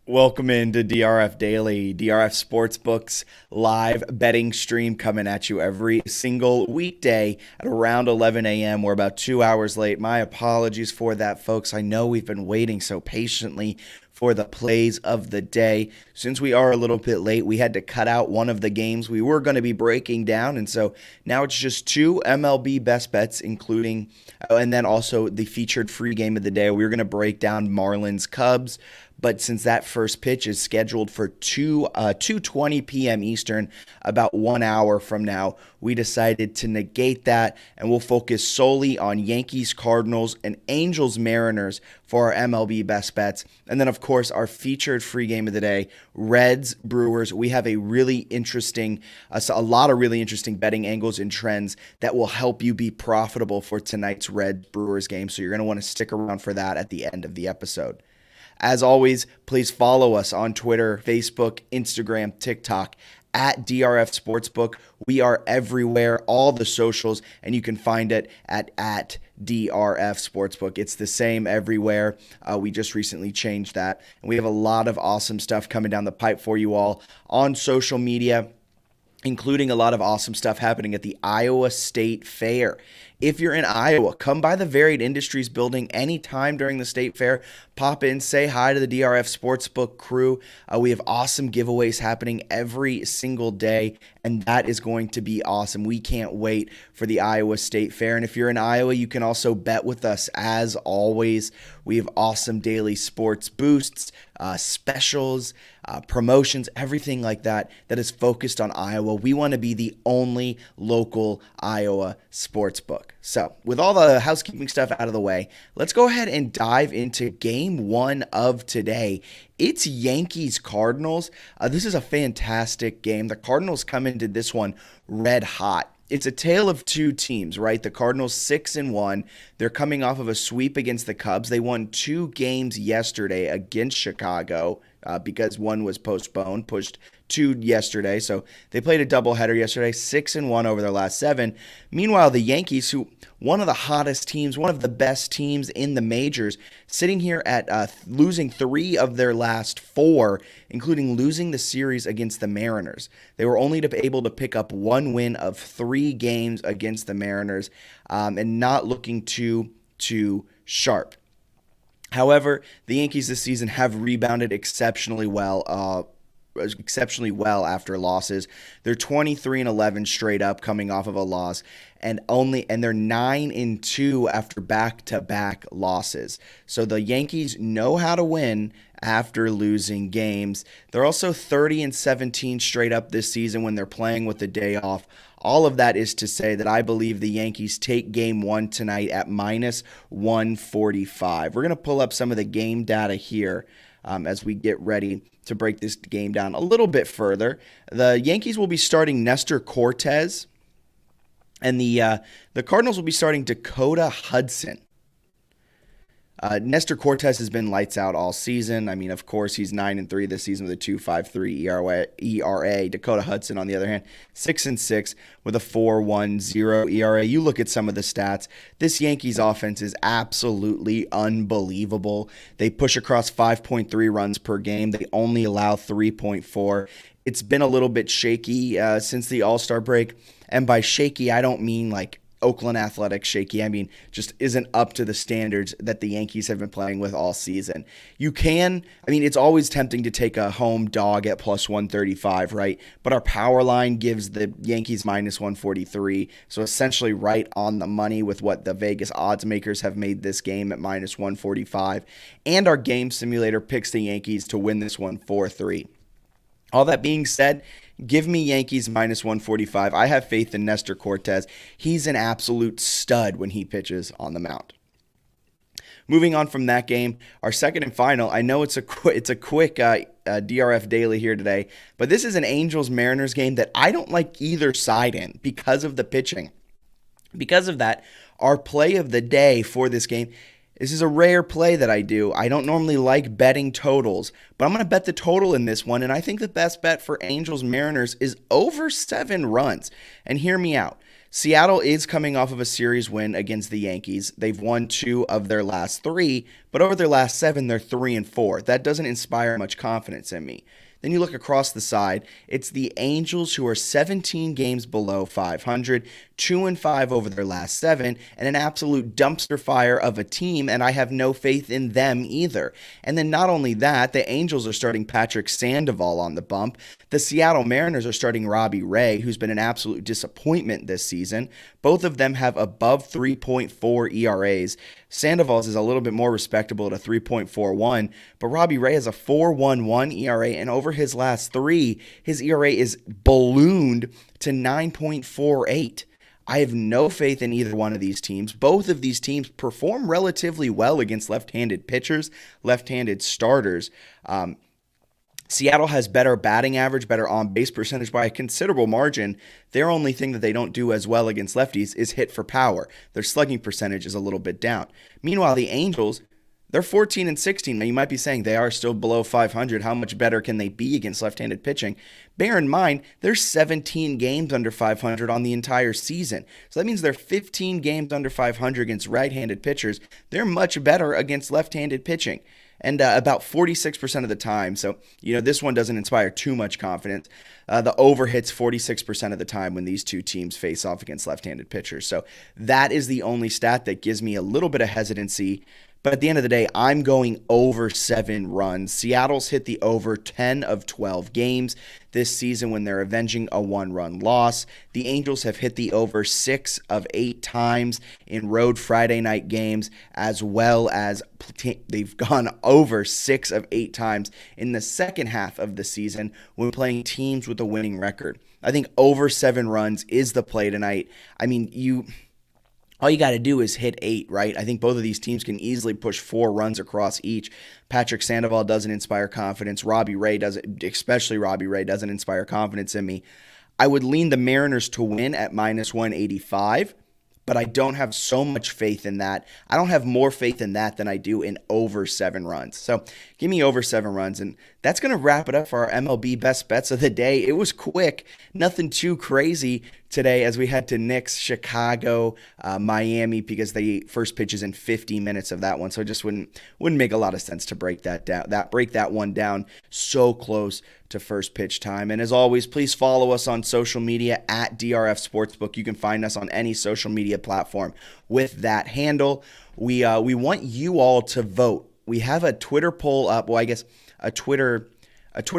Welcome into DRF Daily, DRF Sportsbook's live betting stream coming at you every single weekday at around 11 a.m. We're about 2 hours late. My apologies for that, folks. I know we've been waiting so patiently for the plays of the day. Since we are a little bit late, we had to cut out one of the games we were going to be breaking down, and so now it's just two MLB best bets, including, and then also the featured free game of the day. We're going to break down Marlins Cubs, but since that first pitch is scheduled for 2:20 p.m. Eastern, about 1 hour from now, we decided to negate that, and we'll focus solely on Yankees, Cardinals, and Angels, Mariners for our MLB best bets. And then, of course, our featured free game of the day, Reds, Brewers. We have a really interesting, a lot of really interesting betting angles and trends that will help you be profitable for tonight's Reds Brewers game. So you're going to want to stick around for that at the end of the episode. As always, please follow us on Twitter, Facebook, Instagram, TikTok at DRF Sportsbook. We are everywhere, all the socials, and you can find it at DRF Sportsbook. It's the same everywhere. We just recently changed that, and we have a lot of awesome stuff coming down the pipe for you all on social media, including a lot of awesome stuff happening at the Iowa State Fair. If you're in Iowa, come by the Varied Industries building anytime during the State Fair. Pop in, say hi to the DRF Sportsbook crew. We have awesome giveaways happening every single day, and that is going to be awesome. We can't wait for the Iowa State Fair. And if you're in Iowa, you can also bet with us as always. We have awesome daily sports boosts, specials, promotions, everything like that is focused on Iowa. We want to be the only local Iowa sportsbook. So with all the housekeeping stuff out of the way, let's go ahead and dive into game one of today. It's Yankees Cardinals. This is a fantastic game. The Cardinals come into this one red hot. It's a tale of two teams, right? The Cardinals 6-1. They're coming off of a sweep against the Cubs. They won 2 games yesterday against Chicago because one was postponed, pushed to yesterday. So they played a doubleheader yesterday, 6-1 over their last 7. Meanwhile, the Yankees, who one of the hottest teams, one of the best teams in the majors, sitting here at losing 3 of their last 4, including losing the series against the Mariners. They were only able to pick up 1 win of 3 games against the Mariners, and not looking too sharp. However, the Yankees this season have rebounded exceptionally well after losses. They're 23-11 straight up coming off of a loss, and they're 9-2 after back-to-back losses. So the Yankees know how to win after losing games. They're also 30-17 straight up this season when they're playing with the day off. All of that is to say that I believe the Yankees take game one tonight at -145. We're going to pull up some of the game data here as we get ready to break this game down a little bit further. The Yankees will be starting Nestor Cortes, and the Cardinals will be starting Dakota Hudson. Nestor Cortes has been lights out all season. I mean, of course, he's 9-3 this season with a 2.53 ERA. Dakota Hudson, on the other hand, 6-6 with a 4.10 ERA. You look at some of the stats. This Yankees offense is absolutely unbelievable. They push across 5.3 runs per game. They only allow 3.4. It's been a little bit shaky since the All-Star break. And by shaky, I don't mean like Oakland Athletics shaky. I mean, just isn't up to the standards that the Yankees have been playing with all season. It's always tempting to take a home dog at +135, right? But our power line gives the Yankees -143. So essentially right on the money with what the Vegas odds makers have made this game at -145. And our game simulator picks the Yankees to win this one 4-3. All that being said, give me Yankees -145. I have faith in Nestor Cortes. He's an absolute stud when he pitches on the mound. Moving on from that game, our second and final. I know it's a quick DRF Daily here today, but this is an Angels-Mariners game that I don't like either side in because of the pitching. Because of that, our play of the day for this game, this is a rare play that I do. I don't normally like betting totals, but I'm going to bet the total in this one, and I think the best bet for Angels-Mariners is over 7 runs. And hear me out. Seattle is coming off of a series win against the Yankees. They've won 2 of their last 3, but over their last 7, they're 3-4. That doesn't inspire much confidence in me. Then you look across the side, it's the Angels who are 17 games below 500, 2-5 over their last 7, and an absolute dumpster fire of a team, and I have no faith in them either. And then not only that, the Angels are starting Patrick Sandoval on the bump. The Seattle Mariners are starting Robbie Ray, who's been an absolute disappointment this season. Both of them have above 3.4 ERAs. Sandoval's is a little bit more respectable at a 3.41, but Robbie Ray has a 4.11 ERA, and over his last 3, his ERA is ballooned to 9.48. I have no faith in either one of these teams. Both of these teams perform relatively well against left-handed pitchers, left-handed starters. Seattle has better batting average, better on-base percentage by a considerable margin. Their only thing that they don't do as well against lefties is hit for power. Their slugging percentage is a little bit down. Meanwhile, the Angels, they're 14-16. Now, you might be saying they are still below 500. How much better can they be against left-handed pitching? Bear in mind, they're 17 games under 500 on the entire season. So that means they're 15 games under 500 against right-handed pitchers. They're much better against left-handed pitching. And about 46% of the time. So, this one doesn't inspire too much confidence. The over hits 46% of the time when these two teams face off against left-handed pitchers. So that is the only stat that gives me a little bit of hesitancy. But at the end of the day, I'm going over 7 runs. Seattle's hit the over 10 of 12 games this season when they're avenging a 1-run loss. The Angels have hit the over 6 of 8 times in road Friday night games, as well as they've gone over 6 of 8 times in the second half of the season when playing teams with a winning record. I think over 7 runs is the play tonight. I mean, all you got to do is hit 8, right? I think both of these teams can easily push 4 runs across each. Patrick Sandoval doesn't inspire confidence. Robbie Ray doesn't, especially Robbie Ray, doesn't inspire confidence in me. I would lean the Mariners to win at -185, but I don't have so much faith in that. I don't have more faith in that than I do in over 7 runs. So give me over 7 runs, and that's going to wrap it up for our MLB best bets of the day. It was quick, nothing too crazy today as we head to Knicks, Chicago, Miami, because the first pitch is in 50 minutes of that one. So it just wouldn't make a lot of sense to break that one down so close to first pitch time. And as always, please follow us on social media at DRF Sportsbook. You can find us on any social media platform with that handle. We want you all to vote. We have a Twitter poll up. Well, I guess a Twitter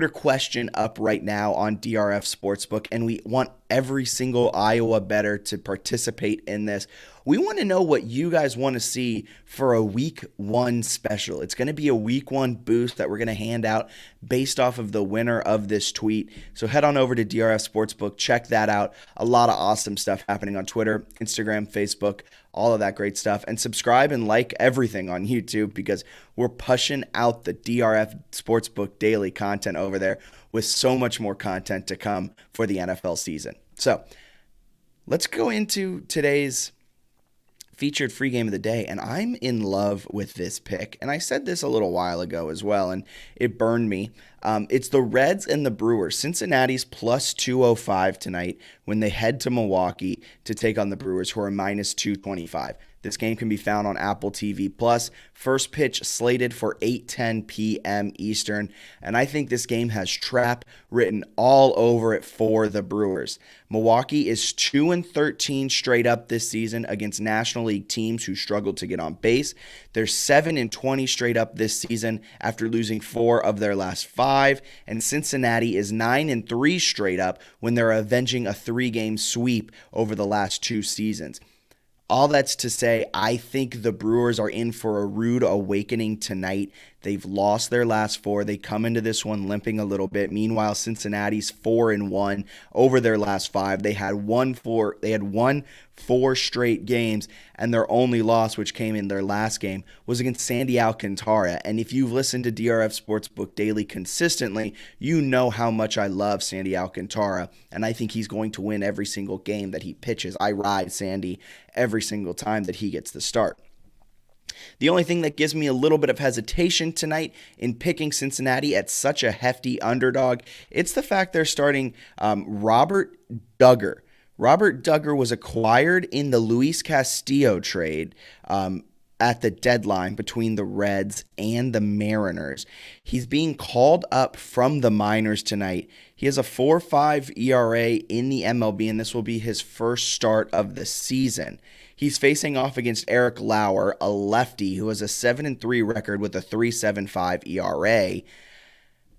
question up right now on DRF Sportsbook, and we want every single Iowa bettor to participate in this. We want to know what you guys want to see for a week 1 special. It's going to be a week 1 boost that we're going to hand out based off of the winner of this tweet. So head on over to DRF Sportsbook, check that out. A lot of awesome stuff happening on Twitter, Instagram, Facebook, all of that great stuff. And subscribe and like everything on YouTube because we're pushing out the DRF Sportsbook Daily content over there with so much more content to come for the NFL season. So let's go into today's featured free game of the day, and I'm in love with this pick. And I said this a little while ago as well, and it burned me. It's the Reds and the Brewers. Cincinnati's plus 205 tonight when they head to Milwaukee to take on the Brewers, who are minus 225. This game can be found on Apple TV+. First pitch slated for 8:10 p.m. Eastern, and I think this game has trap written all over it for the Brewers. Milwaukee is 2-13 straight up this season against National League teams who struggled to get on base. They're 7-20 straight up this season after losing 4 of their last 5, and Cincinnati is 9-3 straight up when they're avenging a 3-game sweep over the last 2 seasons. All that's to say, I think the Brewers are in for a rude awakening tonight. They've lost their last 4. They come into this one limping a little bit. Meanwhile, Cincinnati's 4-1 over their last 5. They had won 4 straight games, and their only loss, which came in their last game, was against Sandy Alcantara. And if you've listened to DRF Sportsbook Daily consistently, you know how much I love Sandy Alcantara, and I think he's going to win every single game that he pitches. I ride Sandy every single time that he gets the start. The only thing that gives me a little bit of hesitation tonight in picking Cincinnati at such a hefty underdog, it's the fact they're starting Robert Dugger. Robert Duggar was acquired in the Luis Castillo trade at the deadline between the Reds and the Mariners. He's being called up from the minors tonight. He has a 4.5 ERA in the MLB, and this will be his first start of the season. He's facing off against Eric Lauer, a lefty who has a 7-3 record with a 3.75 ERA.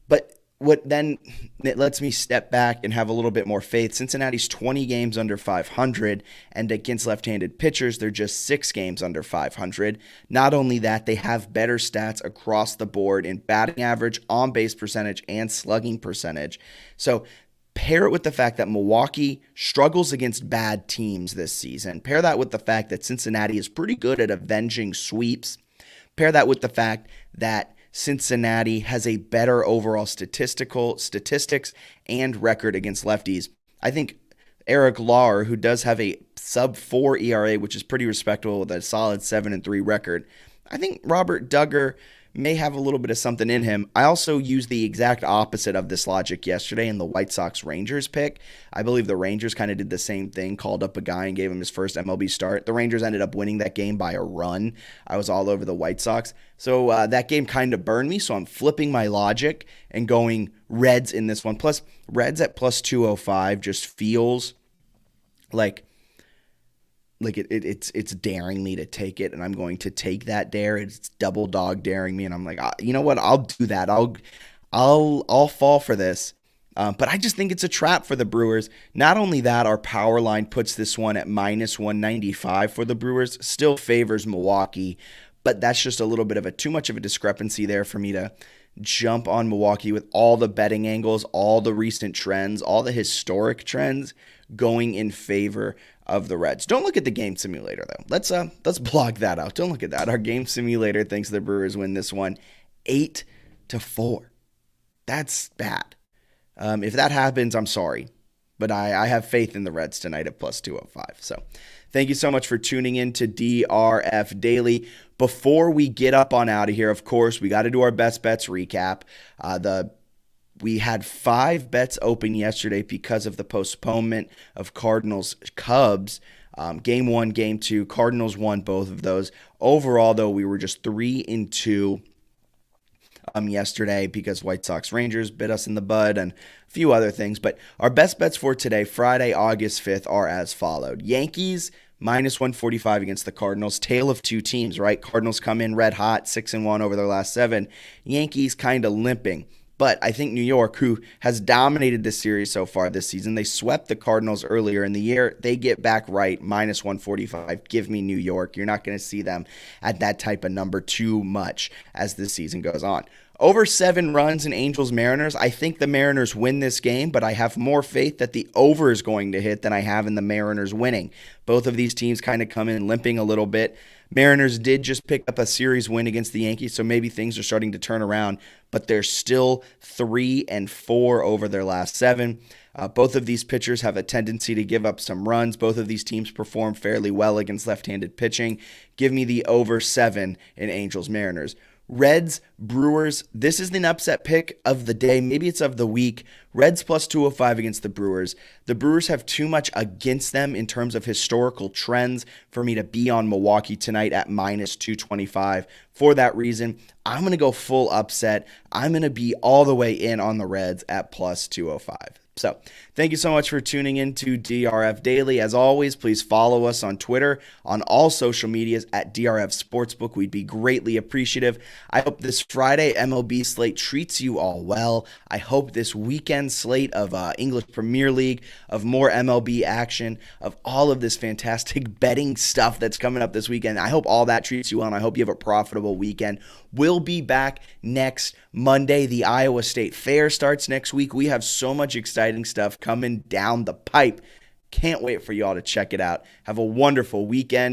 But what then it lets me step back and have a little bit more faith. Cincinnati's 20 games under 500, and against left-handed pitchers, they're just 6 games under 500. Not only that, they have better stats across the board in batting average, on-base percentage, and slugging percentage. So pair it with the fact that Milwaukee struggles against bad teams this season. Pair that with the fact that Cincinnati is pretty good at avenging sweeps. Pair that with the fact that Cincinnati has a better overall statistics and record against lefties. I think Eric Lauer, who does have a sub-4 ERA, which is pretty respectable with a solid 7-3 record, I think Robert Duggar may have a little bit of something in him. I also used the exact opposite of this logic yesterday in the White Sox-Rangers pick. I believe the Rangers kind of did the same thing, called up a guy and gave him his first MLB start. The Rangers ended up winning that game by a run. I was all over the White Sox. So that game kind of burned me, so I'm flipping my logic and going Reds in this one. Plus, Reds at plus 205 just feels like it's daring me to take it, and I'm going to take that dare. It's double dog daring me, and I'm like, you know what? I'll do that. I'll fall for this. But I just think it's a trap for the Brewers. Not only that, our power line puts this one at minus 195 for the Brewers. Still favors Milwaukee, but that's just a little bit of too much of a discrepancy there for me to jump on Milwaukee with all the betting angles, all the recent trends, all the historic trends going in favor of the Reds. Don't look at the game simulator though. Let's block that out. Don't look at that. Our game simulator thinks the Brewers win this one 8-4. That's bad. If that happens, I'm sorry, but I have faith in the Reds tonight at plus 205. So thank you so much for tuning in to DRF Daily. Before we get up on out of here, of course, we got to do our best bets recap. We had 5 bets open yesterday because of the postponement of Cardinals-Cubs. Game 1, Game 2, Cardinals won both of those. Overall, though, we were just 3-2 yesterday because White Sox-Rangers bit us in the bud and a few other things. But our best bets for today, Friday, August 5th, are as followed. Yankees, minus 145 against the Cardinals. Tale of two teams, right? Cardinals come in red hot, 6-1 over their last 7. Yankees kind of limping. But I think New York, who has dominated this series so far this season, they swept the Cardinals earlier in the year. They get back right, minus 145. Give me New York. You're not going to see them at that type of number too much as this season goes on. Over 7 runs in Angels-Mariners. I think the Mariners win this game, but I have more faith that the over is going to hit than I have in the Mariners winning. Both of these teams kind of come in limping a little bit. Mariners did just pick up a series win against the Yankees, so maybe things are starting to turn around, but they're still 3-4 over their last 7. Both of these pitchers have a tendency to give up some runs. Both of these teams perform fairly well against left-handed pitching. Give me the over 7 in Angels-Mariners. Reds, Brewers, this is the upset pick of the day. Maybe it's of the week. Reds plus 205 against the Brewers. The Brewers have too much against them in terms of historical trends for me to be on Milwaukee tonight at minus 225. For that reason, I'm going to go full upset. I'm going to be all the way in on the Reds at plus 205. So thank you so much for tuning in to DRF Daily. As always, please follow us on Twitter, on all social medias at DRF Sportsbook. We'd be greatly appreciative. I hope this Friday MLB slate treats you all well. I hope this weekend slate of English Premier League, of more MLB action, of all of this fantastic betting stuff that's coming up this weekend. I hope all that treats you well, and I hope you have a profitable weekend. We'll be back next Monday. The Iowa State Fair starts next week. We have so much exciting stuff coming down the pipe. Can't wait for y'all to check it out. Have a wonderful weekend.